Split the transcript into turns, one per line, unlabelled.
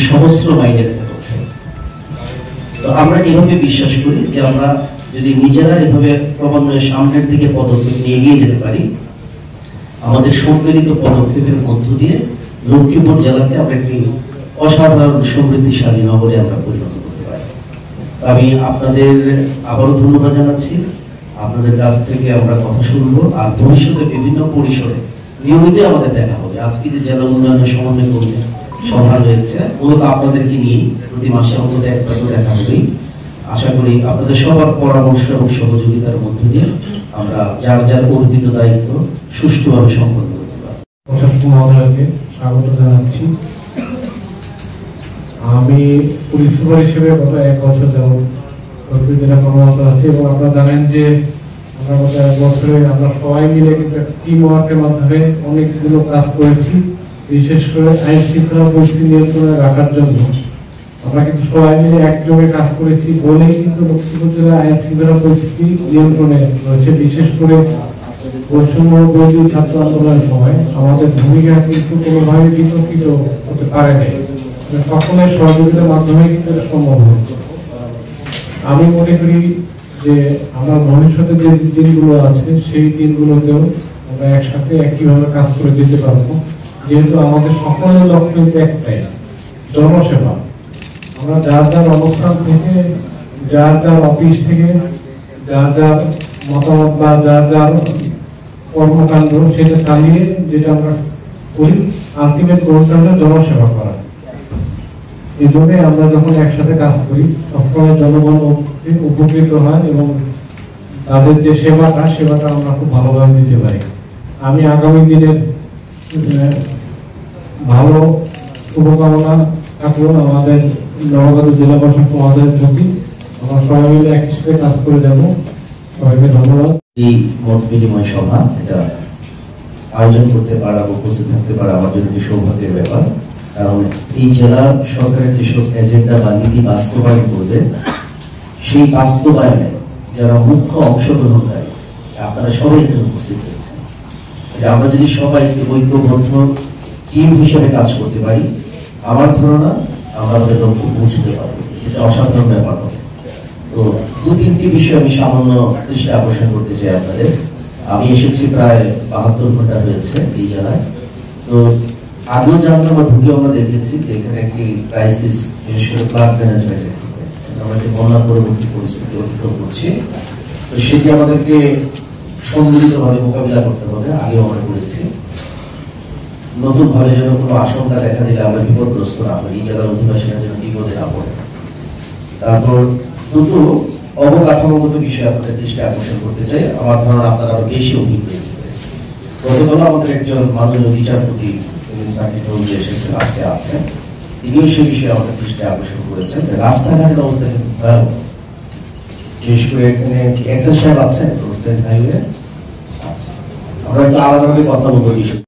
সহস্র মাইলের পদক্ষেপ। তো আমরা এভাবে বিশ্বাস করি যে আমরা যদি নিজেরা এভাবে ক্রমান্বয়ে সামনের দিকে পদক্ষেপ নিয়ে এগিয়ে যেতে পারি, আমাদের সম্মিলিত পদক্ষেপের মধ্য দিয়ে লক্ষ্মীপুর জেলাকে আমরা একটি অসাধারণ সমৃদ্ধিশালী নগরে আমরা পরিণত করতে পারি। আমি আপনাদের আবারও ধন্যবাদ জানাচ্ছি। আপনাদের কাছ থেকে আমরা কথা শুনবো, আর ভবিষ্যতে বিভিন্ন পরিসরে নিয়মিত আমাদের দেখা হবে। আজকে যে জেলা উন্নয়নের সমন্বয় কমিটি সভা রয়েছে, মূলত আপনাদেরকে নিয়ে প্রতি মাসে অন্তত একবার করে দেখা হবেই। আশা করি আপনাদের সবার পরামর্শ এবং সহযোগিতার মধ্য দিয়ে আমরা যার যার অর্পিত দায়িত্ব সুষ্ঠুভাবে সম্পন্ন করতে পারব।
স্বাগত জানাচ্ছি। আমি পুলিশ সুপার হিসেবে গত 1 বছর যাবত কর্মরত আছি এবং আপনারা জানেন যে আমরা গত 1 বছরে আমরা সবাই মিলে কিন্তু টিম ওয়ার্কের মাধ্যমে অনেকগুলো কাজ করেছি। বিশেষ করে আইন শৃঙ্খলা পরিস্থিতি নিয়ন্ত্রণে রাখার জন্য আমরা কিন্তু সবাই মিলে একযোগে কাজ করেছি বলেই কিন্তু লক্ষ্মীপুর জেলার আইন শৃঙ্খলা পরিস্থিতি নিয়ন্ত্রণে রয়েছে। বিশেষ করে বৈষম্য বিরোধী ছাত্র আন্দোলনের সময় আমাদের ভূমিকা কিন্তু কোনোভাবে বিতর্কিত হতে পারে নাই। সকলের সহযোগিতার মাধ্যমে কিন্তু এটা সম্ভব হয়েছে। আমি মনে করি যে আমরা ভবিষ্যতে যে দিনগুলো আছে সেই দিনগুলোতেও আমরা একসাথে একইভাবে কাজ করে যেতে পারবো, যেহেতু আমাদের সকলের লক্ষ্য একটাই, জনসেবা। আমরা যার যার অবস্থান থেকে, যার যার অফিস থেকে, যার যার মতামত বা যার যার কর্মকাণ্ড সেটা চালিয়ে যেটা আমরা করি, আলটিমেট গোলটা হলো জনসেবা করা। এই জন্য আমরা যখন একসাথে কাজ করি সকলের জনগণ উপকৃত হয় এবং তাদের যে সেবাটা আমরা খুব ভালোভাবে দিতে পারি। আমি আগামী দিনের ভালো শুভকামনা থাকলো আমাদের নওগাঁ জেলা প্রশাসক মহোদয়ের প্রতি। আমরা সবাই মিলে একই সাথে কাজ করে যাব। সবাইকে ধন্যবাদ।
এই মত বিনিময় সভা এটা আয়োজন করতে পারা, উপস্থিত থাকতে পারা আমার জন্য একটি সৌভাগ্যের ব্যাপার। কারণ এই জেলা সরকারের যেসব এজেন্ডা বা নীতি বাস্তবায়ন করবে, সেই বাস্তবায়নে যারা মুখ্য অংশগ্রহণকারী আপনারা সবাই এখানে উপস্থিত হয়েছেন। আমরা যদি সবাই ঐক্যবদ্ধ টিম হিসেবে কাজ করতে পারি, আমার ধারণা আমরা আমাদের লক্ষ্যে পৌঁছতে পারবো। এটা অসাধারণ ব্যাপার হবে। তো 2-3টি বিষয় আমি সামান্য দৃষ্টি আকর্ষণ করতে চাই আপনাদের। আমি এসেছি প্রায় 72 ঘন্টা হয়েছে এই জেলায়। তো আগেও জানলাম বা ঢুকে আমরা দেখেছি যে এখানে একটি ক্রাইসিস, বিশেষ করে ফ্লাড ম্যানেজমেন্টের ক্ষেত্রে আমরা যে বন্যা পরবর্তী পরিস্থিতি অতিক্রম করছি, তো সেটি আমাদেরকে সম্মিলিতভাবে মোকাবিলা করতে হবে। আগেও আমরা করেছি। নতুন ভাবে যেন কোনো আশঙ্কা দেখা দিলে আমরা বিপদগ্রস্ত না হই, এই জেলার অধিবাসীরা যেন বিপদে না পড়ে। তারপর দুটো অবকাঠামোগত বিষয়ে আপনাদের দৃষ্টি আকর্ষণ করতে চাই। আমার ধারণা আপনারা আরো বেশি অভিজ্ঞ। গতকাল আমাদের একজন মাননীয় বিচারপতি এসেছেন, আজকে আছেন, তিনিও সে বিষয়ে আমাদের দৃষ্টি আকর্ষণ করেছেন। রাস্তাঘাটের অবস্থা কিন্তু ভয়াবহ। বিশেষ করে এখানে এক্সেল সাহেব আছেন রোড হাইওয়ে। আমরা একটু আলাদাভাবে কথা বলবো বিষয়।